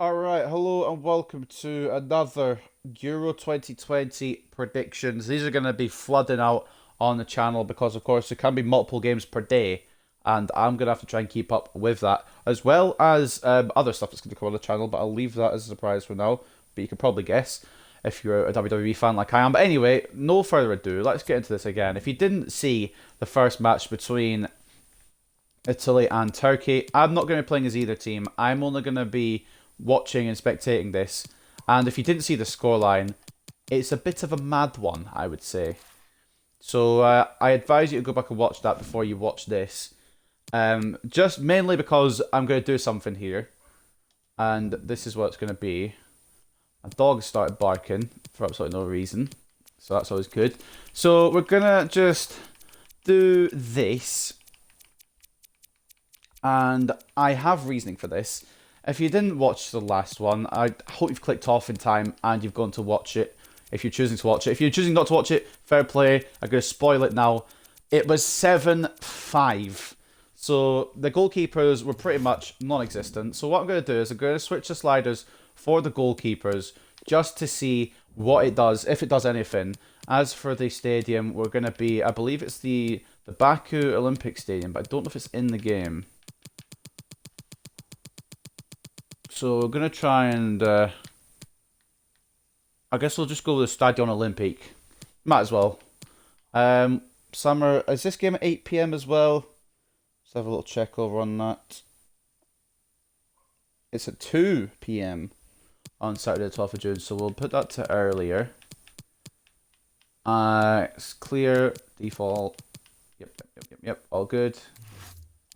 Alright, hello and welcome to another Euro 2020 predictions. These are going to be flooding out on the channel because, of course, there can be multiple games per day, and I'm going to have to try and keep up with that, as well as other stuff that's going to come on the channel, but I'll leave that as a surprise for now. But you can probably guess if you're a WWE fan like I am. But anyway, no further ado, let's get into this again. If you didn't see the first match between Italy and Turkey, I'm not going to be playing as either team. I'm only going to be watching and spectating this. And if you didn't see the scoreline, it's a bit of a mad one, I would say. So I advise you to go back and watch that before you watch this. Just mainly because I'm going to do something here. And this is what it's going to be. A dog started barking for absolutely no reason. So that's always good. So we're going to just do this. And I have reasoning for this. If you didn't watch the last one, I hope you've clicked off in time and you've gone to watch it. If you're choosing to watch it. If you're choosing not to watch it, fair play. I'm going to spoil it now. It was 7-5. So the goalkeepers were pretty much non-existent. So what I'm going to do is I'm going to switch the sliders for the goalkeepers just to see what it does, if it does anything. As for the stadium, we're going to be, I believe it's the Baku Olympic Stadium, but I don't know if it's in the game. So we're going to try and, I guess we'll just go with the Stadion Olympique. Might as well. Summer, is this game at 8 PM as well? Let's have a little check over on that. It's at 2 PM on Saturday the 12th of June, so we'll put that to earlier. It's clear, default. Yep, all good.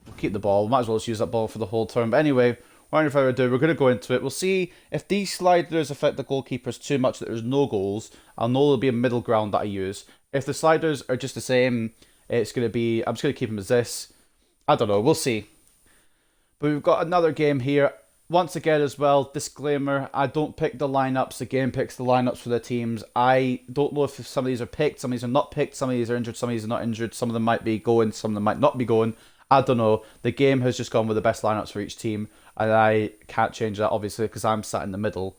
We'll keep the ball. Might as well just use that ball for the whole turn. But anyway, without further ado, we're going to go into it. We'll see if these sliders affect the goalkeepers too much that there's no goals. I'll know there'll be a middle ground that I use. If the sliders are just the same, it's going to be... I'm just going to keep them as this. I don't know. We'll see. But we've got another game here. Once again as well, disclaimer, I don't pick the lineups. The game picks the lineups for the teams. I don't know if some of these are picked, some of these are not picked, some of these are injured, some of these are not injured, some of them might be going, some of them might not be going. I don't know. The game has just gone with the best lineups for each team, and I can't change that, obviously, because I'm sat in the middle.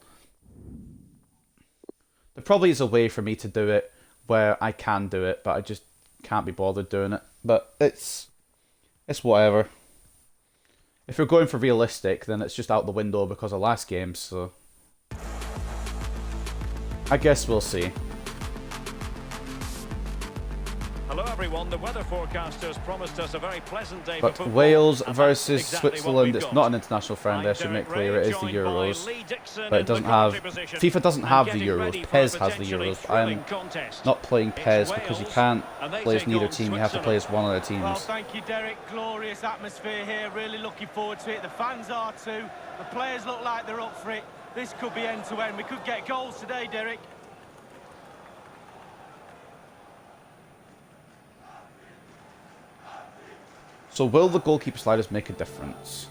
There probably is a way for me to do it where I can do it, but I just can't be bothered doing it. But it's whatever. If you're going for realistic, then it's just out the window because of last game, so... I guess we'll see. Hello everyone, the weather forecasters promised us a very pleasant day But for football, Wales and versus that's exactly Switzerland, what it's we've not got. an international friendly, I should make clear, it is the Joined by Euros. Lee Dixon But it in the doesn't have... commentary position, FIFA doesn't and have the getting ready Euros, for a PES has the potentially Euros, but I'm thrilling contest. not playing It's PES because you Wales, can't and they play as take neither on team, you have to play as one of the Well, teams. thank you, Derek. Glorious atmosphere here. Really looking forward to it. The fans are too. The players look like they're up for it. This could be end-to-end. We could get goals today, Derek. So will the goalkeeper sliders make a difference?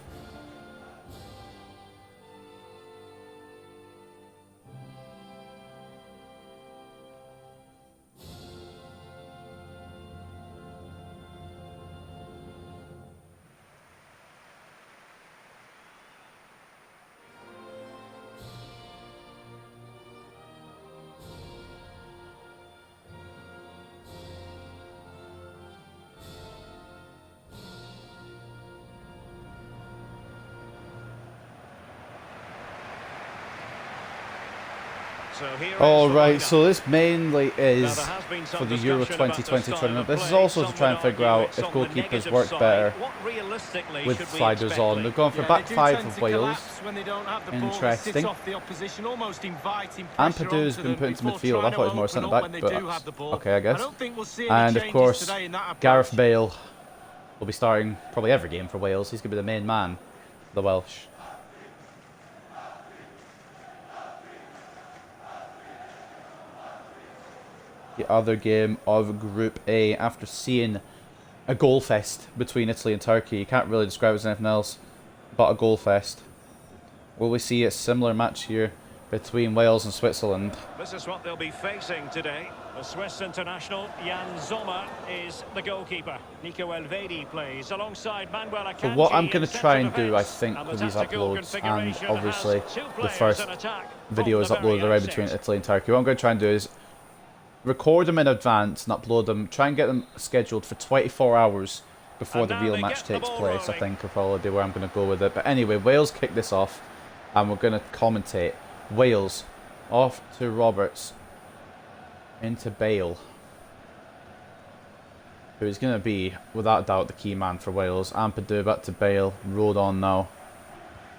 Alright, so this mainly is for the Euro 2020 tournament. This is also to try and figure out if goalkeepers work better with sliders on. They've gone for back five of Wales. Interesting. And Padu's been put into midfield. I thought he was more centre back, but okay, I guess. And of course, Gareth Bale will be starting probably every game for Wales. He's going to be the main man for the Welsh. The other game of Group A, after seeing a goal fest between Italy and Turkey. You can't really describe it as anything else but a goal fest. Will we see a similar match here between Wales and Switzerland. This is what they'll be facing today. The Swiss international Jan Sommer is the goalkeeper. Nico Elvedi plays alongside Manuel Akanji. So what I'm going in to try centre and do, I defence. think, And with the these tactical uploads, and configuration obviously has two the players first in attack video from is the uploaded very right outset. between Italy and Turkey. What I'm going to try and do is record them in advance and upload them, try and get them scheduled for 24 hours before And the now real they match get the takes ball place. I rolling. think will probably be where I'm going to go with it. But anyway, Wales kick this off, and we're going to commentate. Wales off to Roberts, into Bale, who is going to be, without doubt, the key man for Wales. Ampadu back to Bale, rolled on now.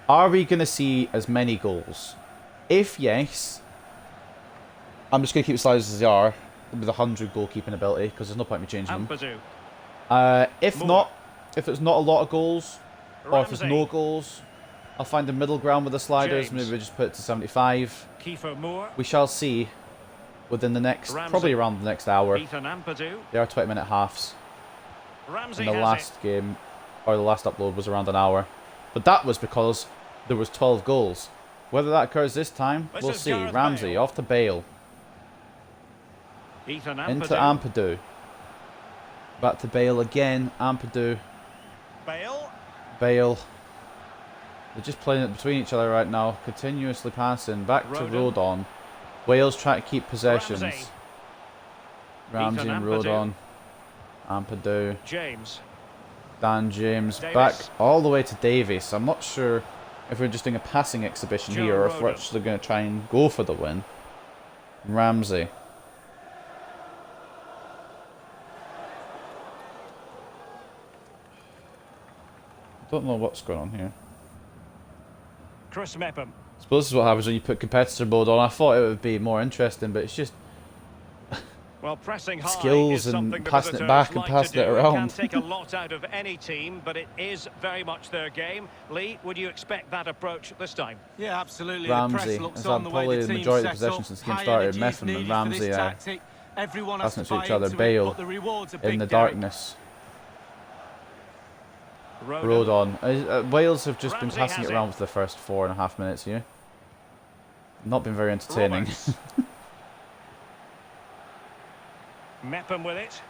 Are we going to see as many goals? If yes, I'm just going to keep the slides as they are, with 100 goalkeeping ability, because there's no point in me changing them. Ampadu. If Moore. not, if it's not a lot of goals, or if there's Ramsey. no goals, I'll find the middle ground with the sliders. James. Maybe we just put it to 75. Kiefer Moore. We shall see within the next, Ramsey. probably around the next hour. Ethan Ampadu. They are 20-minute halves. Ramsey And the has last game, or the last upload, was around an hour. But that was because there was 12 goals. Whether that occurs this time, This we'll is see. Gareth Ramsey Bale. off to Bale. it. Ethan Ampadu. Into Ampadu. Back to Bale again. Ampadu. Bale. Bale. They're just playing it between each other right now. Continuously passing. Back to Rodon. Rodon. Wales try to keep possessions. Ramsey. Ramsey Ethan and Ampadu. Rodon. Ampadu. James. Dan James. Davis. Back all the way to Davies. I'm not sure if we're just doing a passing exhibition Joe here or if we're Rodon. actually going to try and go for the win. Ramsey. Don't know what's going on here. Chris Mepham. I suppose this is what happens when you put competitor mode on. I thought it would be more interesting, but it's just Well, pressing high skills is and something the passing it visitors back and like to passing it do. around. Can take a lot out of any team, but it is very much their game. Lee, would you expect that approach this time? Yeah, absolutely. Ramsey The press looks has on had the way probably the the team's majority of set possession up. since the game High started. energy is Mepham and needed for Ramsey this are tactic. Everyone has passing to it to buy each other. into it, Bale but the rewards are in big, the Derek. darkness. Rodon. Rodon. Wales have just been Ramsey passing has it it. around for the first 4.5 minutes here. Not been very entertaining. Roberts. Mepham with it.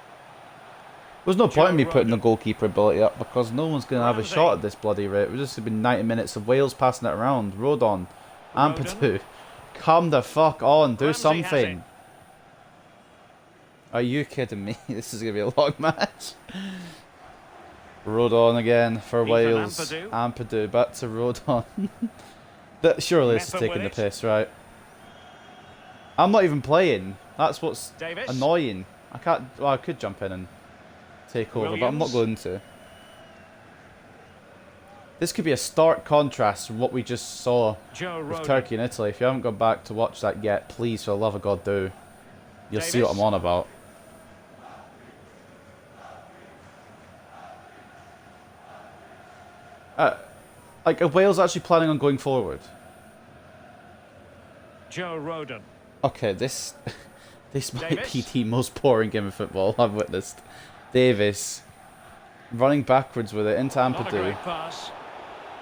There's no point in me Joe putting the Rodon. goalkeeper ability up because no one's going to have a Ramsey. shot at this bloody rate. We're just been 90 minutes of Wales passing it around. Rodon. Ampadu. Come the fuck on. Do Ramsey has something. it. Are you kidding me? This is going to be a long match. Rodon again for Ethan Wales. Ampadu. Ampadu back to Rodon. Surely this is Mepham taking the with it. piss, right? I'm not even playing. That's what's Davis. annoying. I can't. Well, I could jump in and take over, but I'm not Williams. going to. This could be a stark contrast from what we just saw Joe with Rodon. Turkey and Italy. If you haven't gone back to watch that yet, please, for the love of God, do. You'll see what Davis. I'm on about. Like, are Wales actually planning on going forward? Joe Rodon. Okay, this this might Davis. be the most boring game of football I've witnessed. Davis running backwards with it into Not a Ampadu. great pass.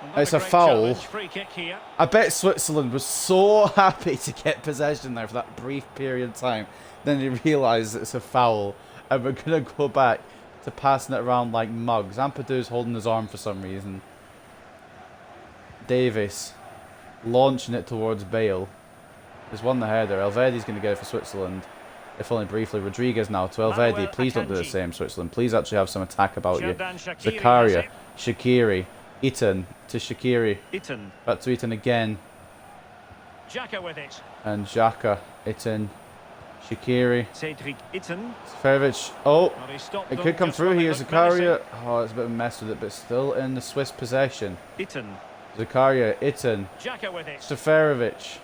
And not It's a great foul. challenge. Free kick here. I bet Switzerland was so happy to get possession there for that brief period of time. Then they realise it's a foul, and we're gonna go back to passing it around like mugs. Ampadu's holding his arm for some reason. Davis launching it towards Bale. He's won the header. Elvedi's going to get it for Switzerland. If only briefly. Rodriguez now to Elvedi. Manuel Please don't do the Akanji. same, Switzerland. Please actually have some attack about you. Xherdan Shaqiri has Zakaria. it. Shaqiri. Eaton to Shaqiri. Itten. Back to Eaton again. Xhaka with it. And Xhaka. Eaton. Shaqiri. Cedric Itten. Seferovic. Oh, But he stopped it them could come just through when they here. looked Zakaria. Oh, it's a bit of a mess with it, but still in the Swiss possession. menacing. Itten. Zakaria. Eaton. Xhaka with it. Seferovic.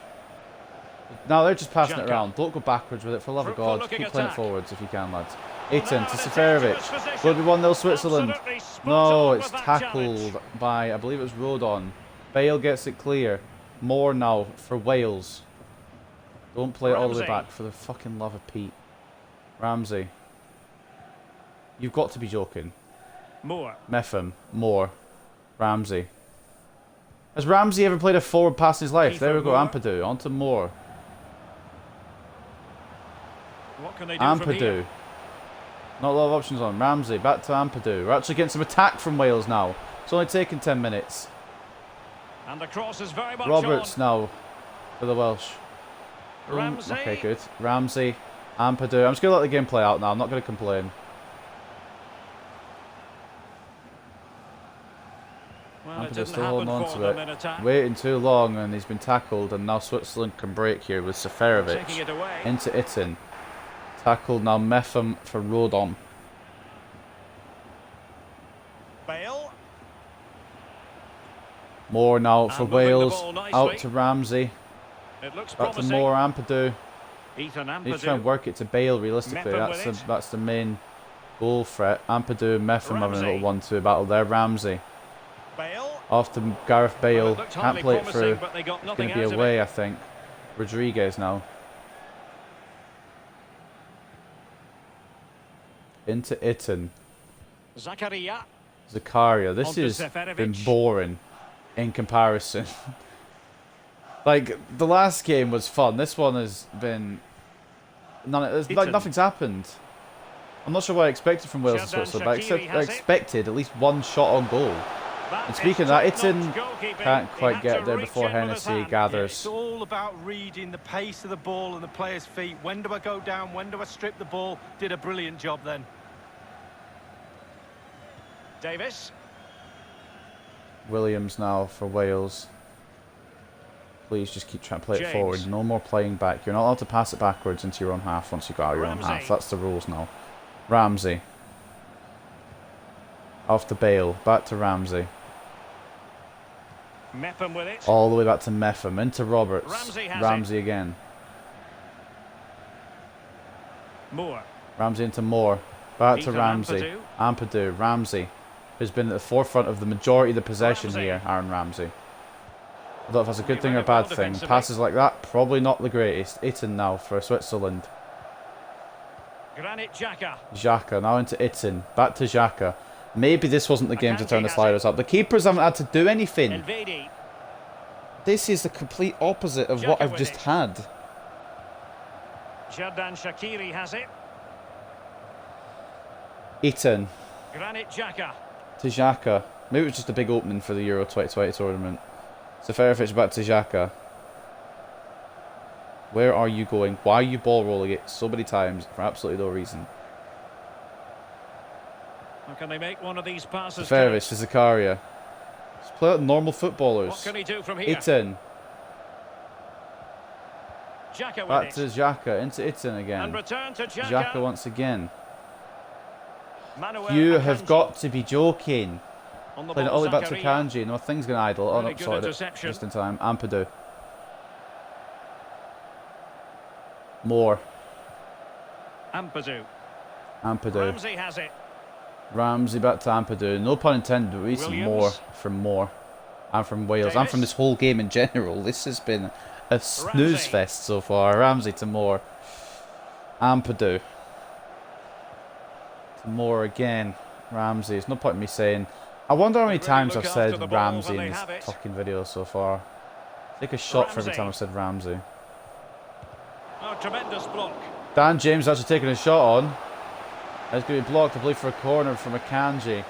Now they're just passing it Xhaka. around. Don't go backwards with it, for the love of God. Fruitful-looking Keep playing it attack. forwards if you can, lads. Eaton Now to in a Seferovic. dangerous position. Will it be 1-0 Switzerland? Absolutely spot No, on it's with that tackled challenge. by, I believe it was Rodon. Bale gets it clear. More now for Wales. Don't play it all the way Ramsey. back, for the fucking love of Pete. Ramsey. You've got to be joking. Moore. Mepham. More. Ramsey. Has Ramsey ever played a forward pass in his life? There we go, Moore. Ampadu. On to Moore. What can they do from here? Ampadu. Not a lot of options on. Ramsey, back to Ampadu. We're actually getting some attack from Wales now. It's only taken 10 minutes. And the cross is very much Roberts on. now for the Welsh. Ramsey. Okay, good. Ramsey, Ampadu. I'm just going to let the game play out now. I'm not going to complain. Well, it Ampadou's didn't still holding happen on for to them in it. attack. Waiting too long and he's been tackled, and now Switzerland can break here with Seferovic Taking it away. into Itten. Tackled now Metham for Rodon. Bale. More now for And moving the Wales. ball nicely. Out to Ramsey. It looks Back to promising. more Ampadu. Ethan He's trying to Ampadu. work it to Bale realistically. Metham with That's the main goal threat. Ampadu and Metham having a little Ramsey. 1-2 battle there. Ramsey. Bale. Off to Gareth Well, Bale. it looked Can't highly play it promising, through. but they got It's nothing going to be out of away, it. I think. Rodriguez now. Into Itten. Zakaria. Zakaria. This On to has Seferovic. been boring in comparison. Like, the last game was fun. This one has been... Itten. nothing's happened. I'm not sure what I expected from Wales and Xherdan Switzerland, but Shaqiri I has it. expected at least one shot on goal. That And is speaking of that, top-notch Itten goalkeeping. can't He quite had get to there reach before in with his Hennessy hand. It's gathers. all about reading the pace of the ball and the player's feet. When do I go down? When do I strip the ball? Did a brilliant job then. Davis. Williams now for Wales. Please just keep trying to play it James. forward. No more playing back. You're not allowed to pass it backwards into your own half once you got out of your own Ramsey. half. That's the rules now. Ramsey. Off to Bale. Back to Ramsey. Metham with it. All the way back to Metham. Into Roberts. Ramsey has Ramsey again. Moore. Ramsey into Moore. Back to Ethan Ramsey. Ampadu. Ramsey. Who's been at the forefront of the majority of the possession Ramsey. here. Aaron Ramsey. I don't know if that's a good He thing or read a it well bad thing. defensively. Passes like that, probably not the greatest. Itten now for Switzerland. Granit Xhaka. Xhaka now into Itten. Back to Xhaka. Maybe this wasn't the game to Akanji turn the has sliders up. The keepers haven't had to do anything. Elvedi. This is the complete opposite of what Xhaka I've with just it. had. Xherdan Shaqiri has it. Itten Granit Xhaka. to Xhaka. Maybe it was just a big opening for the Euro 2020 tournament. Seferovic back to Xhaka. Where are you going? Why are you ball rolling it so many times for absolutely no reason? How can they make one of these passes? Seferovic to Zakaria. Just play like normal What footballers. can he do from here? Itten. Xhaka with Back it. to Xhaka. Into Itten And again. return to Xhaka Xhaka. once again. Manuel You have Akanji. got to be joking. On the Playing it ball, all the way back to Zakaria. Kanji. No, thing's going to idle. Oh, Really no, good sorted it. interception. Just in time. Ampadu. More. Ampadu. Ampadu. Ramsey has it. Ramsey back to Ampadu. No pun intended, but we see Williams. more from Moore. And from Wales. And from Davis. this whole game in general. This has been a snooze Ramsey. fest so far. Ramsey to Moore. Ampadu. To Moore again. Ramsey. There's no point in me saying... I wonder how many They really times look I've after said the ball Ramsey when in they this have it. fucking video so far. Take a shot for every Ramsey. time I've said Ramsey. Oh, tremendous block. Dan James actually taking a shot on. It's going to be blocked, I believe, for a corner from Akanji.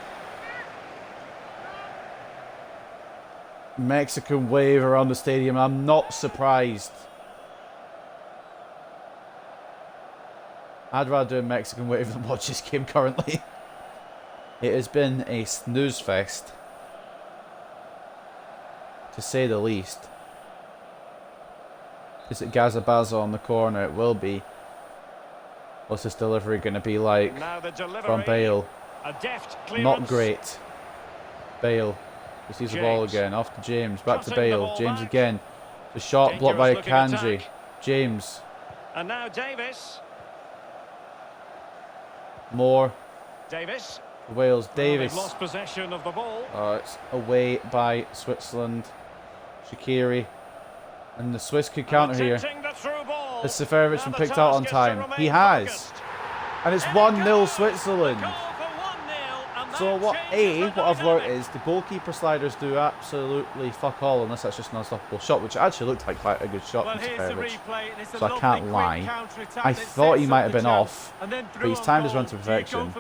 Mexican wave around the stadium. I'm not surprised. I'd rather do a Mexican wave than watch this game currently. It has been a snooze fest, to say the least. Is it Gazabaza on the corner? It will be. What's this delivery going to be like Now the delivery. from Bale? A deft clearance. Not great. Bale receives the ball James. again. Off to James. Back to Cutting the Bale. ball James back. again. The shot blocked by Dangerous looking Akanji. attack. James. And now Davis. More. Davis. Wales. Well, Davis. they've lost possession of the ball. It's away by Switzerland. Shaqiri. And the Swiss could counter here. Attempting the through ball. Has Seferovic Now been the picked out on task is to time? remain He has. focused. And it's And a 1-0 goal. Switzerland. A goal for 1-0, and So what I've learnt is the goalkeeper sliders do absolutely fuck all unless that's just an unstoppable shot, which actually looked like quite a good shot from Seferovic. So I can't lie. I thought he might have been off, but he's timed his run to perfection.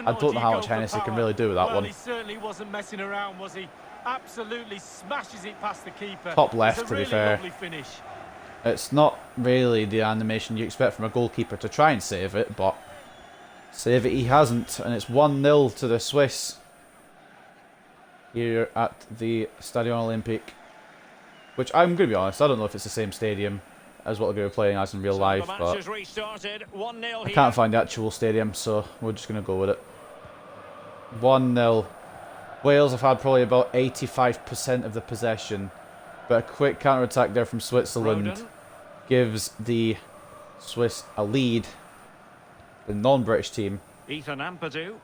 I don't know how much Hennessy can really do with that one. He certainly wasn't messing around, was he? Absolutely smashes it past the keeper. Top left, to be fair. Finish. It's not really the animation you expect from a goalkeeper to try and save it, but save it he hasn't, and it's 1-0 to the Swiss here at the Stadion Olympique, which I'm going to be honest, I don't know if it's the same stadium as what they're going to be playing as in real life, but I can't find the actual stadium, so we're just going to go with it. 1-0. Wales have had probably about 85% of the possession, but a quick counter-attack there from Switzerland gives the Swiss a lead. The non-British team. Ethan Ampadu.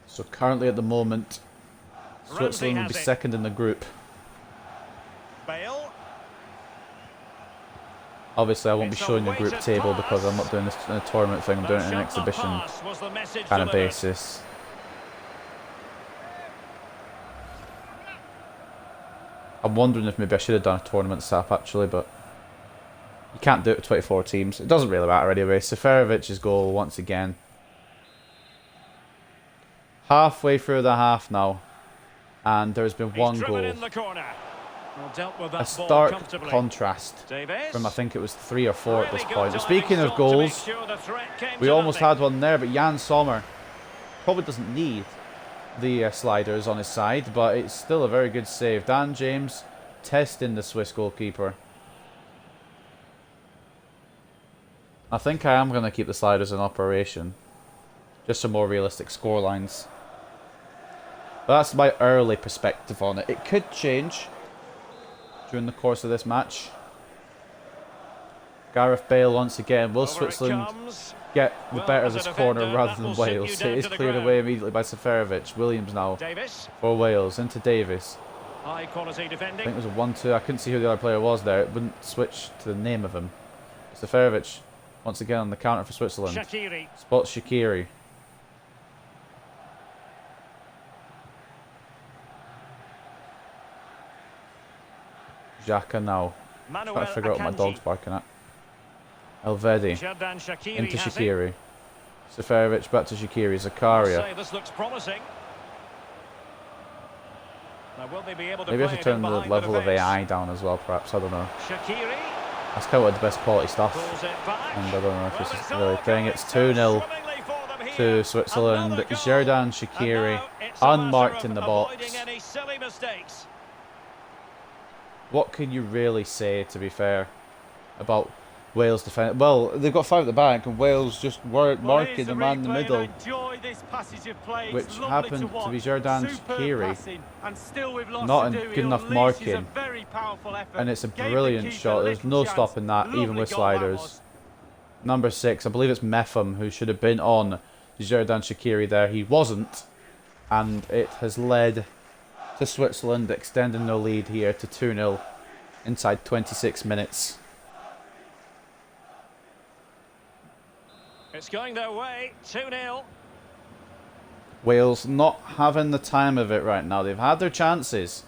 So currently at the moment, Switzerland will be second in the group. Bale. Obviously I won't be showing the group table because I'm not doing this in a tournament thing, I'm doing it in an exhibition kind of basis. I'm wondering if maybe I should have done a tournament setup actually, but you can't do it with 24 teams. It doesn't really matter anyway. Seferovic's goal once again. Halfway through the half now, and there's been one goal. A stark contrast from I think it was 3 or 4 at this point. But speaking of goals, we almost had one there, but Jan Sommer probably doesn't need the sliders on his side, but it's still a very good save. Dan James testing the Swiss goalkeeper. I think I am going to keep the sliders in operation. Just some more realistic scorelines. But that's my early perspective on it. It could change during the course of this match. Gareth Bale once again. Will Switzerland get the better of this corner rather than Wales? It is cleared away immediately by Seferovic. Williams now for Wales. Into Davis. High quality defending. I think it was a 1-2. I couldn't see who the other player was there. It wouldn't switch to the name of him. Seferovic once again on the counter for Switzerland. Spots Shaqiri. Xhaka now. Trying to figure out what my dog's barking at. Elvedi into Shaqiri. Seferovic back to Shaqiri. Zakaria. This looks promising. Maybe I should turn the level of AI down as well, perhaps. I don't know. Shaqiri. That's kind of the best quality stuff. And I don't know if this is really a thing. It's 2-0 to Switzerland. Xherdan Shaqiri unmarked in the box. What can you really say, to be fair, about Wales defence? Well, they've got 5 at the back, and Wales just weren't marking the man in the middle, which happened to be Xherdan Shaqiri. Not good enough marking, and it's a brilliant shot. There's no stopping that, even with sliders. Number 6, I believe it's Metham, who should have been on Xherdan Shaqiri there. He wasn't, and it has led to Switzerland extending their lead here to 2-0 inside 26 minutes. It's going their way, 2-0. Wales not having the time of it right now. They've had their chances,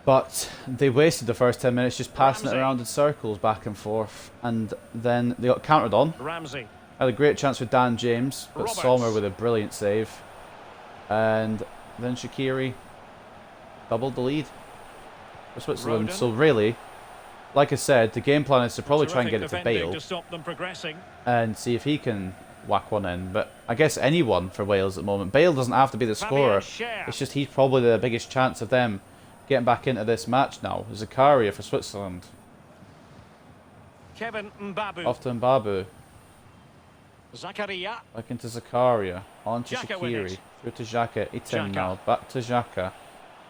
but they wasted the first 10 minutes just passing it around in circles back and forth, and then they got countered on. Ramsey had a great chance with Dan James, but Sommer with a brilliant save, and then Shaqiri doubled the lead for Switzerland. So really, like I said, the game plan is to probably try and get it to Bale and see if he can whack one in. But I guess anyone for Wales at the moment. Bale doesn't have to be the scorer. It's just he's probably the biggest chance of them getting back into this match now. Zakaria for Switzerland. Kevin Mbabu. Off to Mbabu. Zakaria. Back into Zakaria. On to Shaqiri. Through to Xhaka. Etienne now. Back to Xhaka.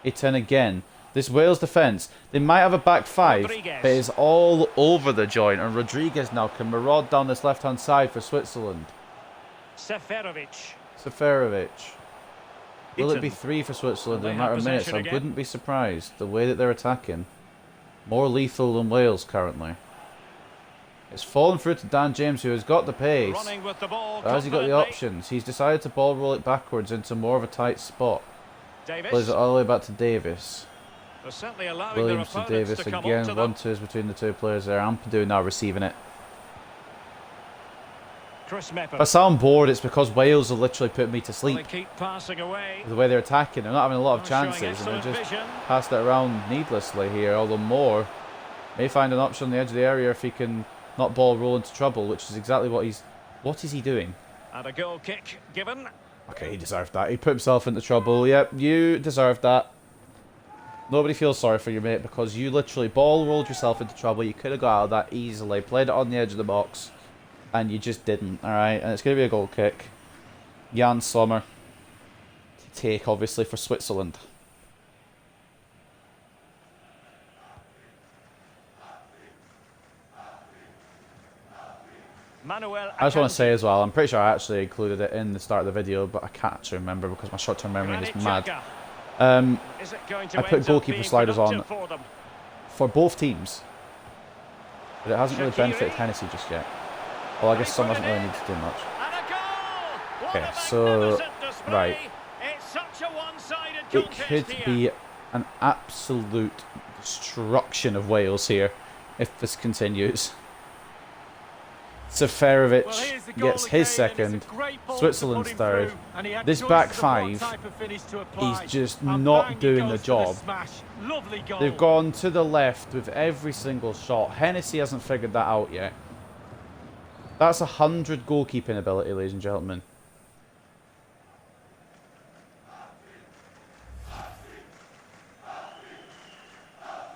Etienne again. This Wales defence, they might have a back 5, but it's all over the joint. And Rodriguez now can maraud down this left-hand side for Switzerland. Seferovic. Will it be 3 for Switzerland in a matter of minutes? I wouldn't be surprised. The way that they're attacking. More lethal than Wales currently. It's fallen through to Dan James, who has got the pace. Running with the ball. But has he got the options? He's decided to ball roll it backwards into more of a tight spot. Davis. Plays it all the way back to Davis. They're certainly allowing Williams their to opponents Davis to come again. onto them. 1-2s between the two players there. Ampadu now receiving it. Chris If I Meppen. sound bored, it's because Wales have literally put me to Well, sleep. they keep passing away. The way they're attacking, they're not having a lot of Not showing chances, and they excellent just vision. passed it around needlessly here. Although Moore may find an option on the edge of the area if he can not ball roll into trouble, which is exactly what he's... What is he doing? And a goal kick given. Okay, he deserved that. He put himself into trouble. Yep, you deserved that. Nobody feels sorry for you, mate, because you literally ball rolled yourself into trouble. You could have got out of that easily. Played it on the edge of the box, and you just didn't, alright? And it's going to be a goal kick. Jan Sommer to take, obviously, for Switzerland. Manuel I just want to Akanji. say as well, I'm pretty sure I actually included it in the start of the video, but I can't actually remember because my short-term memory is Granit mad. Xhaka. Is it going to I put end up goalkeeper being sliders on productive for them? for both teams, but it hasn't really Shaqiri. benefited Hennessy just yet. Well, I guess some doesn't really need to do much. And a goal! What Okay, a so, magnificent display. right. It's such a one-sided It contest could here. be an absolute destruction of Wales here if this continues. Seferovic Well, here's the goal gets his again, and second, it's a great ball to Switzerland's put him third. through, and he had This choices back of what five, type of finish to apply. he's just And not bang, he doing the goes for job. smash. Lovely goal. They've gone to the left with every single shot. Hennessy hasn't figured that out yet. That's 100 goalkeeping ability, ladies and gentlemen.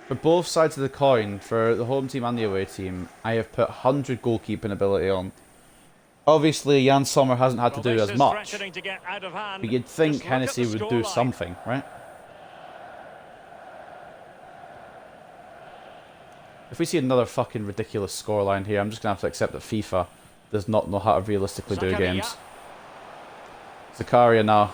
For both sides of the coin, for the home team and the away team, I have put 100 goalkeeping ability on. Obviously, Jan Sommer hasn't had to do as much, To get out of hand. but you'd think Just look at Hennessy the would do scoreline. something, right? If we see another fucking ridiculous scoreline here, I'm just going to have to accept that FIFA does not know how to realistically do Zakaria. games. Zakaria now.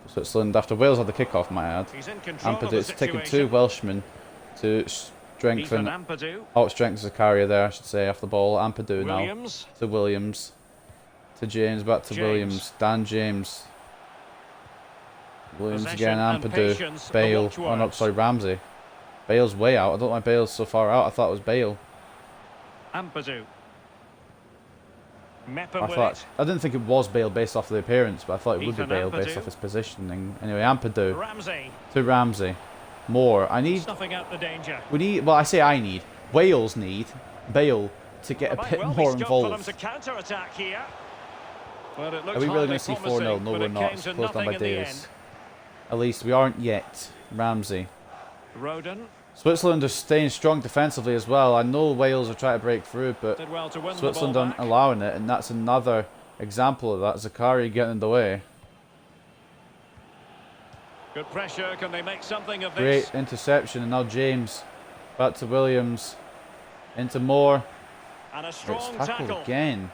Switzerland, after Wales had the kickoff, might I add. He's in control of Ampadu, the it's taken situation. 2 Welshmen to strengthen, Ethan Ampadu. outstrengthen Zakaria there, I should say, off the ball. Ampadu now Williams. to Williams, to James, back to James. Williams, Dan James. Williams Possession again, and Ampadu, patience, the Bale, oh no, watchwords. sorry, Ramsey. Bale's way out, I don't know why Bale's so far out, I thought it was Bale. Ampadu. I Meppen with thought it. I didn't think it was Bale based off the appearance, but I thought it would be Ethan Bale based Ampadu. off his positioning. Anyway, Ampadu Ramsey. to Ramsey. More. I need. Snuffing out the danger. We need. Well, I say I need. Wales need Bale to get There a might bit well more be scope for them involved. to counter-attack here. Well, it looks Are we really hardly going to see 4-0? promising, No, but we're it not. came It's to closed down nothing by in the Davis. At least we aren't yet. Ramsey. end. Roden Switzerland are staying strong defensively as well. I know Wales are trying to break through, but did well to win Switzerland the ball aren't back. allowing it, and that's another example of that. Zakaria getting in the way. Good pressure. Can they make something of Great this? interception, and now James back to Williams, into Moore. And a It's strong tackled tackle. again.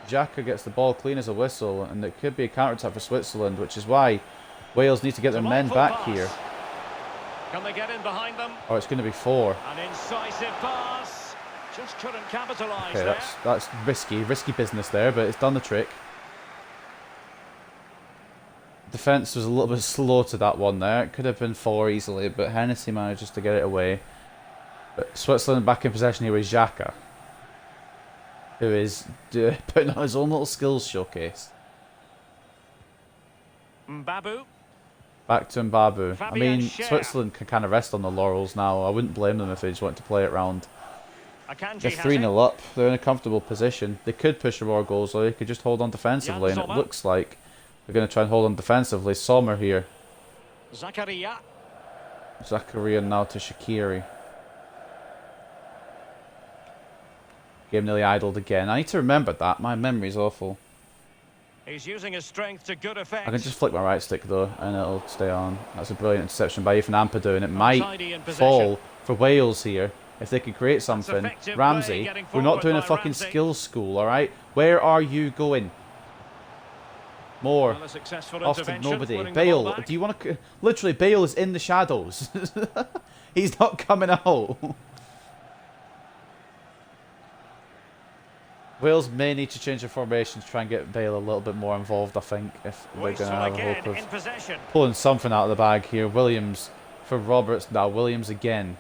Xhaka gets the ball clean as a whistle, and it could be a counter-attack for Switzerland, which is why Wales need to get their men Delightful back pass. here, Can they get in behind them? or it's going to be 4. An incisive pass. Just couldn't capitalise Okay, there. that's risky business there, but it's done the trick. Defence was a little bit slow to that one there. It could have been 4 easily, but Hennessy manages to get it away. But Switzerland back in possession here with Xhaka, who is putting on his own little skills showcase. Mbabu. Back to Mbabu. I Fabian mean, Schär. Switzerland can kind of rest on the laurels now. I wouldn't blame them if they just wanted to play it round. Akanji They're has 3-0 up. They're in a comfortable position. They could push for more goals, or they could just hold on defensively, and it Sommer. looks like they're going to try and hold on defensively. Sommer here. it. Zakaria. Zakaria now to Shaqiri. Game nearly idled again. I need to remember that. My memory's awful. He's using his strength to good effect. I can just flick my right stick though, and it'll stay on. That's a brilliant interception by Ethan Ampadu, and it might Untidy in possession. fall for Wales here if they could create something. effective play, Ramsey, getting we're not forward doing a by fucking Ramsey. skills school, alright? Where are you going? More. Well, a successful Off to intervention, nobody. winning the ball Bale, back. do you want to... Literally, Bale is in the shadows. He's not coming out. Wales may need to change their formations, try and get Bale a little bit more involved, I think, if they're going to have a hope of pulling something out of the bag here. Williams for Roberts now. Williams again.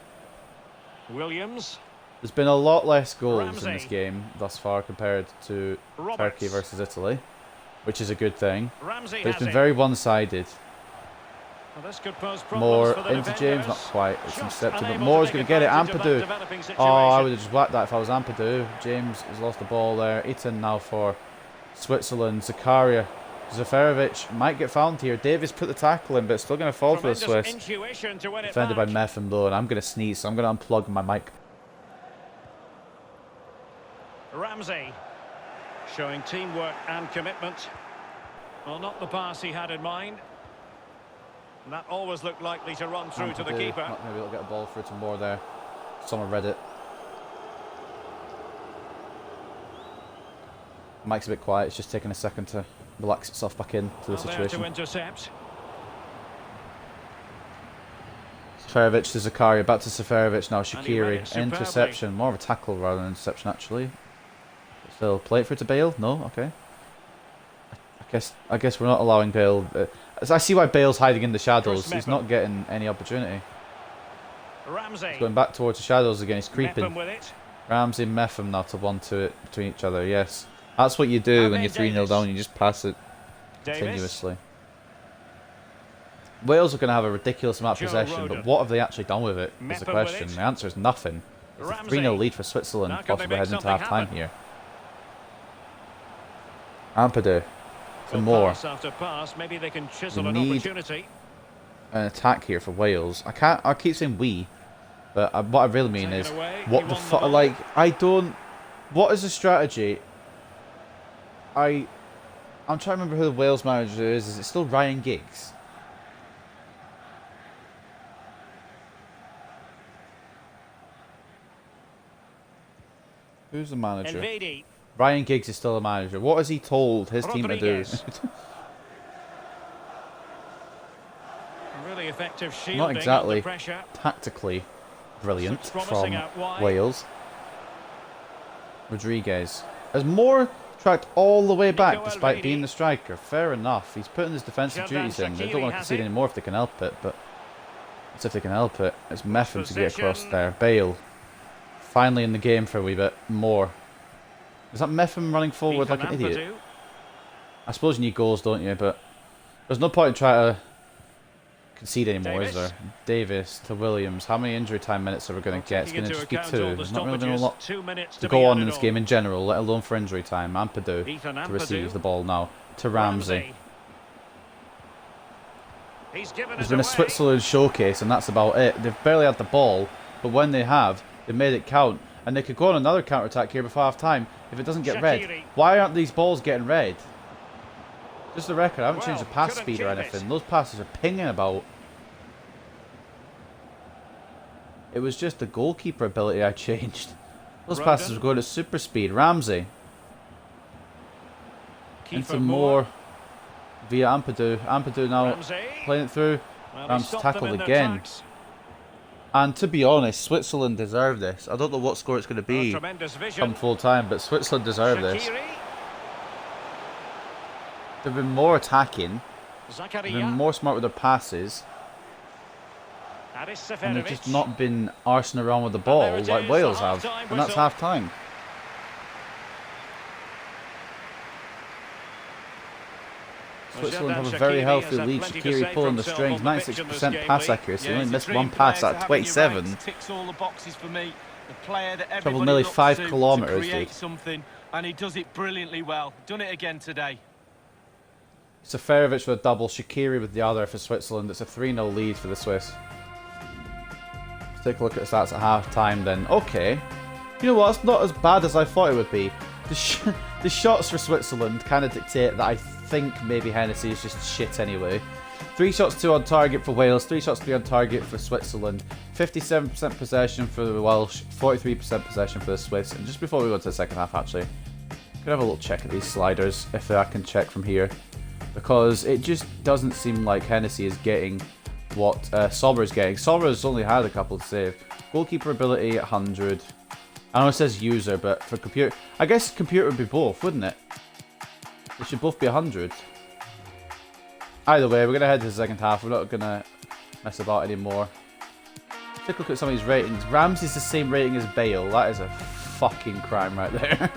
Williams. There's been a lot less goals in this game thus far compared to Turkey versus Italy, which is a good thing. But it's been very one-sided. Moore into James, not quite. It's intercepted, but Moore's going to get it. Ampadu. Oh, I would have just whacked that if I was Ampadu. James has lost the ball there. Eaton now for Switzerland. Zakaria. Zaferovic might get found here. Davis put the tackle in, but it's still going to fall for the Swiss. Defended by Meffin though, and I'm going to sneeze, so I'm going to unplug my mic. Ramsey showing teamwork and commitment. Well, not the pass he had in mind. And that always looked likely to run through to the keeper. Maybe he'll get a ball through to Moore there. Someone read it. Mike's a bit quiet. It's just taking a second to relax itself back into the situation. To intercept. Seferovic to Zakaria. Back to Seferovic now. Shaqiri. Interception. More of a tackle rather than interception, actually. Still, play it for it to Bale? No? Okay. I guess we're not allowing Bale. I see why Bale's hiding in the shadows. He's not getting any opportunity. Ramsey. He's going back towards the shadows again. He's creeping. Ramsey and Meffam now to 1-2 it between each other. Yes. That's what you do when you're 3-0 down. You just pass it continuously. Wales are going to have a ridiculous amount of possession, but what have they actually done with it is the question. The answer is nothing. It's a 3-0 lead for Switzerland, possibly heading into half-time here. Ampadu. For Moore. We need an attack here for Wales. I keep saying we, but what I really mean is, what the fuck? Like, I don't. What is the strategy? I'm trying to remember who the Wales manager is. Is it still Ryan Giggs? Who's the manager? Ryan Giggs is still the manager. What has he told his team to do? Really effective shielding. Not exactly tactically brilliant from Wales. Rodriguez has Moore tracked all the way back despite being the striker. Fair enough. He's putting his defensive duties in. They don't want to concede anymore if they can help it, but it's if they can help it. It's Meffin to get across there. Bale finally in the game for a wee bit. Moore. Is that Meffin running forward like an idiot? I suppose you need goals, don't you? But there's no point in trying to concede anymore, is there? Davis to Williams. How many injury time minutes are we going to get? It's going to just be 2. There's not really been a lot to go on in this game in general, let alone for injury time. Ampadu to receive the ball now to Ramsey. There's been a Switzerland showcase, and that's about it. They've barely had the ball, but when they have, they've made it count. And they could go on another counter-attack here before half-time if it doesn't get red. Why aren't these balls getting red? Just the record, I haven't changed the pass speed or anything. Those passes are pinging about. It was just the goalkeeper ability I changed. Those passes were going at super speed. Ramsey. Into Moore via Ampadu. Ampadu now playing it through. Ramsey tackled again. And to be honest, Switzerland deserve this. I don't know what score it's going to be come full time, but Switzerland deserve this. They've been more attacking. They've been more smart with their passes. And they've just not been arsing around with the ball like Wales have. And that's half time. Switzerland have a very healthy lead. Shaqiri pulling the strings. 96% pass accuracy. Only missed one pass at 27. Travelled nearly 5 kilometres, dude. And he does it brilliantly well. Done it again today. Seferovic with a double. Shaqiri with the other for Switzerland. It's a 3-0 lead for the Swiss. Let's take a look at the stats at half time then. Okay. You know what? It's not as bad as I thought it would be. The shots for Switzerland kind of dictate that I think maybe Hennessy is just shit anyway. 3 shots, 2 on target for Wales, 3 shots, 3 on target for Switzerland. 57% possession for the Welsh, 43% possession for the Swiss. And just before we go to the second half, actually, could have a little check at these sliders, if I can check from here. Because it just doesn't seem like Hennessy is getting what Sommer is getting. Sommer's only had a couple to save. Goalkeeper ability at 100. I know it says user, but for computer... I guess computer would be both, wouldn't it? They should both be 100. Either way, we're going to head to the second half. We're not going to mess about anymore. Take a look at some of these ratings. Ramsey's the same rating as Bale. That is a fucking crime right there.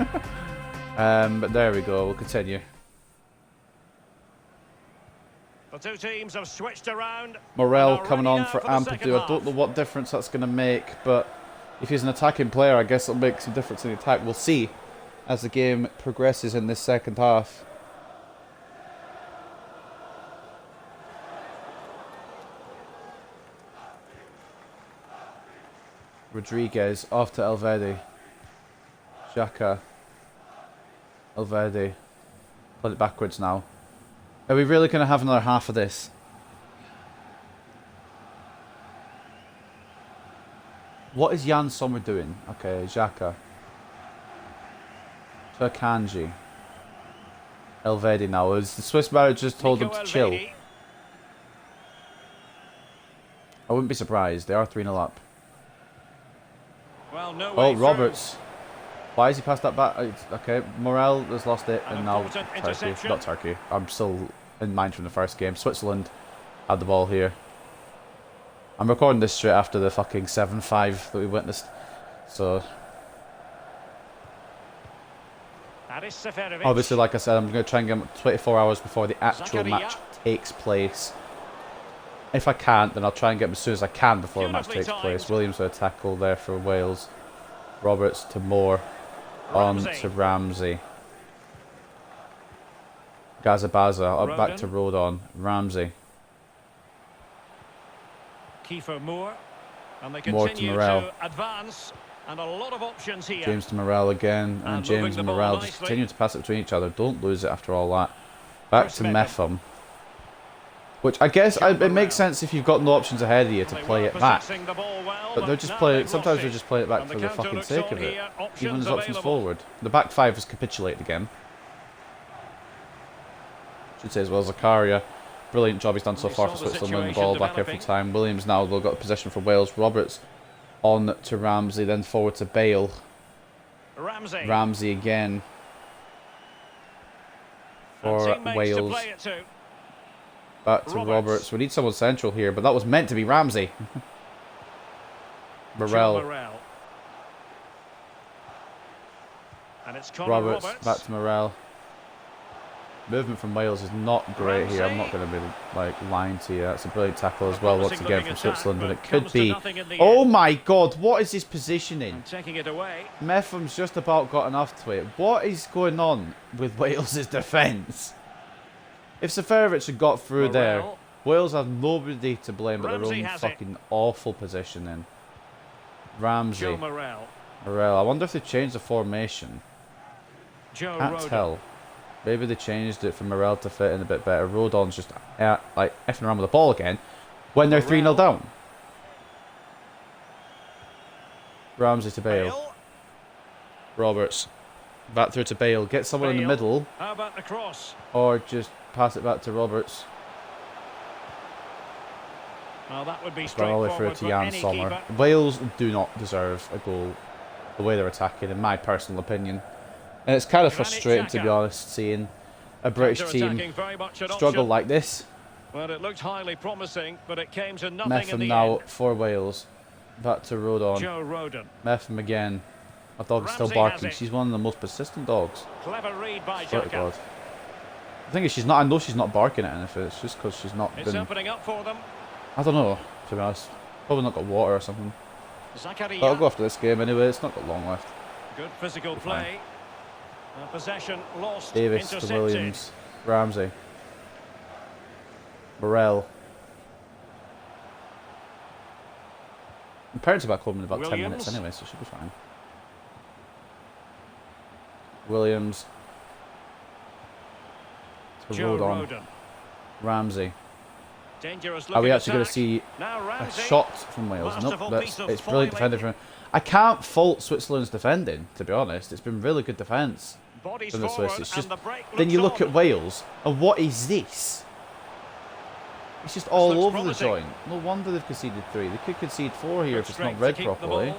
But there we go. We'll continue. The two teams have switched around. Morel coming on for Ampadu. I don't know what difference that's going to make, but if he's an attacking player, I guess it'll make some difference in the attack. We'll see as the game progresses in this second half. Rodriguez off to Elvedi. Xhaka. Elvedi. Put it backwards now. Are we really going to have another half of this? What is Jan Sommer doing? Okay, Xhaka. To Akanji. Elvedi now. As the Swiss manager just told him to chill. I wouldn't be surprised. They are 3-0 up. Well, no oh, Roberts. Why has he passed that back? Okay, Morel has lost it, and now Turkey. Not Turkey. I'm still in mind from the first game. Switzerland had the ball here. I'm recording this straight after the fucking 7-5 that we witnessed. So, obviously, like I said, I'm going to try and get 24 hours before the actual match takes place. If I can't, then I'll try and get them as soon as I can before the match takes place. Williams with a tackle there for Wales. Roberts to Moore. On to Ramsey. Gazabaza. Back to Rodon. Ramsey. Kiefer Moore. And they Moore to continue Morel. to advance. And a lot of options here. James to Morel again. And James and Morel just continue to pass it between each other. Don't lose it after all that. Back to Metham. Which I guess it makes sense if you've got no options ahead of you to play it back. But they're just playing. Sometimes they just play it back for the fucking sake of it. Even as options forward. The back five has capitulated again. Should say as well, Zakaria. Brilliant job he's done so far for Switzerland, winning the ball back every time. Williams now they've got possession for Wales. Roberts on to Ramsey, then forward to Bale. Ramsey again for Wales. Back to Roberts. We need someone central here, but that was meant to be Ramsey. Morel. Roberts. Back to Morel. Movement from Wales is not great here. I'm not going to be like lying to you. That's a brilliant tackle as well once again from Switzerland, and it could be. Oh my God! What is his positioning? Metham's just about got enough to it. What is going on with Wales's defence? If Seferovic had got through there, Wales have nobody to blame but their own fucking awful positioning. Ramsey. Morel. I wonder if they changed the formation. Can't tell. Maybe they changed it for Morel to fit in a bit better. Rodon's just like effing around with the ball again when they're 3-0 down. Ramsey to Bale. Roberts. Back through to Bale. Get someone in the middle. How about the cross? Or just pass it back to Roberts. Well, that would be all the way through to Jan Sommer. Wales do not deserve a goal the way they're attacking, in my personal opinion. And it's kind of frustrating, to be honest, seeing a British team struggle like this. Well, it looked highly promising, but it came to nothing in the now end. for Wales. Back to Rodon. Metham again. My dog is still barking. She's one of the most persistent dogs. Clever read by God. The thing is, she's not. I know she's not barking at anything. It's just because she's not been. Opening up for them. I don't know. To be honest, probably not got water or something. But I'll go after this game anyway. It's not got long left. Good physical play. Possession lost. Davis to Williams. Ramsey. Morel. My parents are back home in about 10 minutes anyway, so it should be fine. Williams. To Rodon. Ramsey. Are we actually going to see a shot from Wales? Nope, it's brilliant defending from him. I can't fault Switzerland's defending, to be honest. It's been really good defence from the Swiss. It's just, then you look at Wales, and what is this? It's just all over the joint. No wonder they've conceded 3. They could concede 4 here if it's not read properly.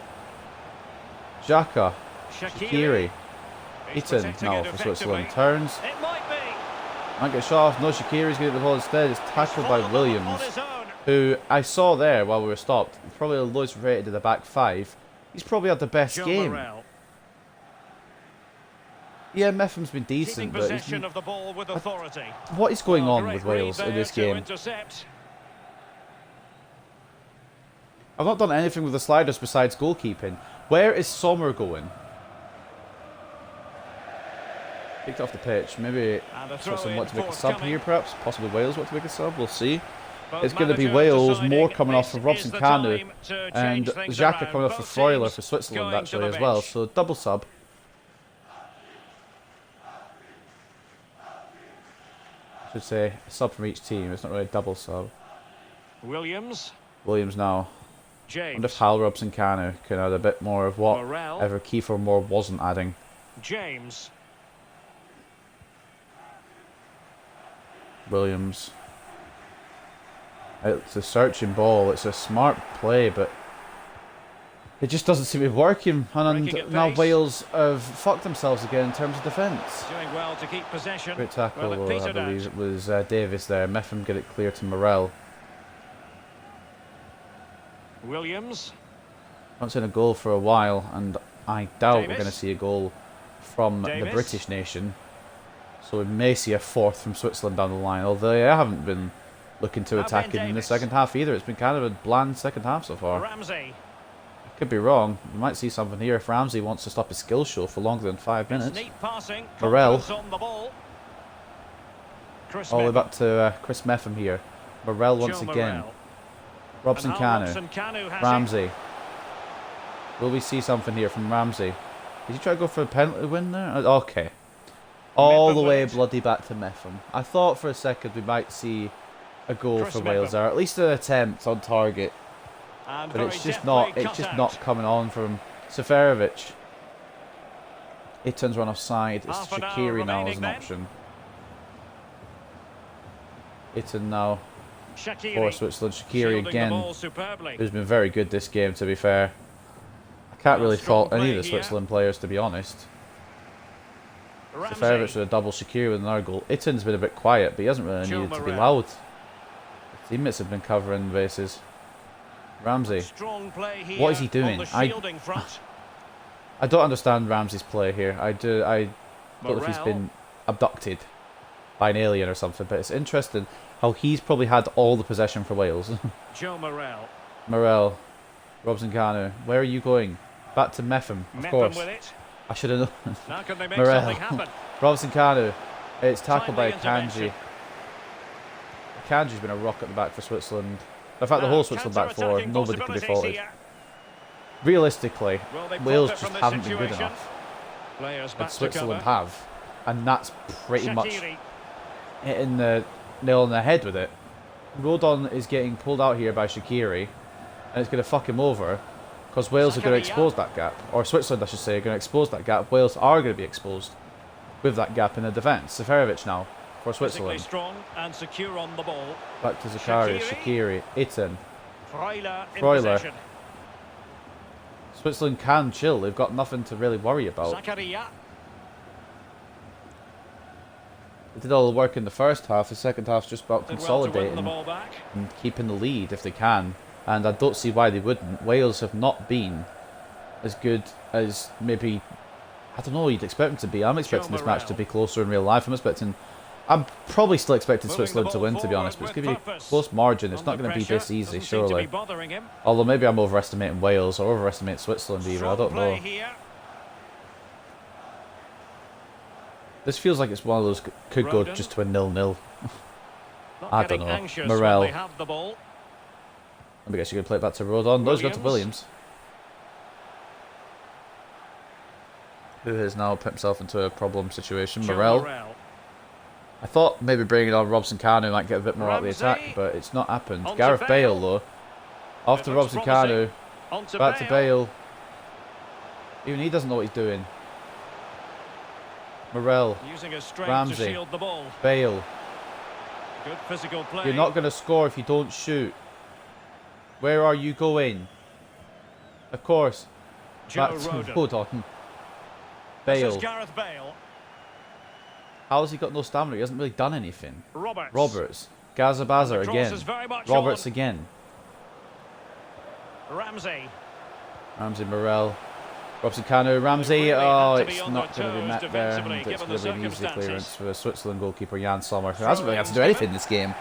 Xhaka. Shaqiri. Shaqiri. He's Eaton protecting now it for effectively. Switzerland. Turns. It might be. Might get shot off. No, Shaqiri's going to get the ball instead. It's tackled by On Williams, his own. who I saw there while we were stopped. Probably the lowest rated in the back five. He's probably had the best Joe game. Morel. Yeah, Meffam's been Keeping decent, but possession of the ball with authority. what is going on Great with read Wales in there this to game? intercept. I've not done anything with the sliders besides goalkeeping. Where is Sommer going? Kicked off the pitch. Maybe And a Switzerland throw-in want to make a sub forthcoming. here, perhaps. Possibly Wales want to make a sub. We'll see. Both It's going to be managers Wales. deciding More coming off this for Robson is the Kanu time to and change things Xhaka around. coming off for Both Freuler teams for Switzerland going to actually the as well. bench. So double sub. Should say a sub from each team. It's not really a double sub. Williams. Williams now. I James. wonder if Hal Robson Kanu can add a bit more of what Morel. ever Kiefer Moore wasn't adding. James. Williams. It's a searching ball. It's a smart play, but it just doesn't seem to be working. And Breaking at now pace. Wales have fucked themselves again in terms of defence. Doing well to keep possession. Great tackle, Well, it I petered believe out. it was Davis there. Meffam get it clear to Morel. Williams. Not seen a goal for a while, and I doubt we're Davis. going to see a goal from the Davis. British nation. So we may see a fourth from Switzerland down the line, although they haven't been looking to Now attack Ben in the Davis. second half either. It's been kind of a bland second half so far. Ramsey. Could be wrong. We might see something here if Ramsey wants to stop his skill show for longer than 5 It's minutes. neat passing. Morel. Confidence on the ball. Chris All the way Smith. back to Chris Meffam here. Morel once Joe again. Morel. Robson And now Kanu. Robson Kanu has it. Ramsey. Will we see something here from Ramsey? Did he try to go for a penalty win there? Okay. All the way Meffam. bloody back to Meffam. I thought for a second we might see a goal Chris for Wales Meffam. there, at least an attempt on target. And But very it's just deftly not. It's cut just out. not coming on from Seferovic. Iton's run offside. It's Half an hour Shaqiri now as remaining an then. option. Iton now Shaqiri. for Switzerland. Shaqiri Shielding the again, ball superbly. who's been very good this game. To be fair, I can't really Strong fault any of the play here. Switzerland players, to be honest. Ramsey. Seferovic with a double, Shaqiri with another goal. Iton's been a bit quiet, but he hasn't really Joe needed to be Morel. loud. Teammates have been covering bases. Ramsey. Strong play here What is he doing? on the shielding front. I don't understand Ramsey's play here. I don't know if he's Morel. been abducted by an alien or something, but it's interesting how he's probably had all the possession for Wales. Joe Morel. Morel, Robson Kanu, where are you going? Back to Meffam, of Meffam course. with it. I should have known. Now can they make Morel. something happen? Robson Kanu, it's tackled by Timely Kanji. intervention. Kanji's been a rock at the back for Switzerland. In fact, the Now, whole Switzerland back four, counter-attacking nobody can be possibilities faulted. here. Realistically, Will they Wales profit just from this haven't been good situation? enough. Players And back to Switzerland cover. have. And that's pretty much Shaqiri. hitting the nail on the head with it. Rodon is getting pulled out here by Shaqiri, and it's going to fuck him over, because Wales are going to expose that gap. Or Switzerland, I should say, are going to expose that gap. Wales are going to be exposed with that gap in the defence. Seferovic now for Physically Switzerland. strong and secure on the ball. Back to Zakari, Shaqiri, Iton. Freuler in Freuler. possession. Switzerland can chill. They've got nothing to really worry about. Zakaria. They did all the work in the first half. The second half's just about Did well to win the consolidating ball back. and keeping the lead if they can. And I don't see why they wouldn't. Wales have not been as good as maybe, I don't know, you'd expect them to be. I'm expecting this match to be closer in real life. I'm probably still expecting Moving Switzerland the to ball win, to be honest. But it's forward going to with be a purpose. close margin. It's not Under going to be pressure. this easy, Doesn't seem to surely. be bothering him. Although maybe I'm overestimating Wales or overestimating Switzerland even. I Strong don't play know. here. This feels like it's one of those could go Rodon. just to a 0-0. Not I getting don't know. anxious Morel. when they have the ball. I guess you could play it back to Rodon. Those go to Williams. Who has now put himself into a problem situation. Joe Morel. Morel. I thought maybe bringing on Robson Kanu might get a bit more out of the Ramsey. attack, but it's not happened. On to Gareth Bale, Bale. though. After It looks Robson promising. Kanu, On to back to Bale. Bale. Even he doesn't know what he's doing. Morel, Using his strength Ramsey. to shield the ball. Bale. Good physical play. You're not going to score if you don't shoot. Where are you going? Of course. Joe Back to Rodon. hold on. This is Bale. Gareth Bale. How has he got no stamina? He hasn't really done anything. Roberts. Roberts. Gazabaza The cross again. is very much Roberts on. again. Ramsey. Ramsey, Morel. Robson Kanu, Ramsey. They really Oh, had to be it's on not their going to be toes met there. defensively, And it's given going to the be an easy circumstances. clearance for the Switzerland goalkeeper Jan Sommer, who hasn't really had to do Throw-ins anything in this game.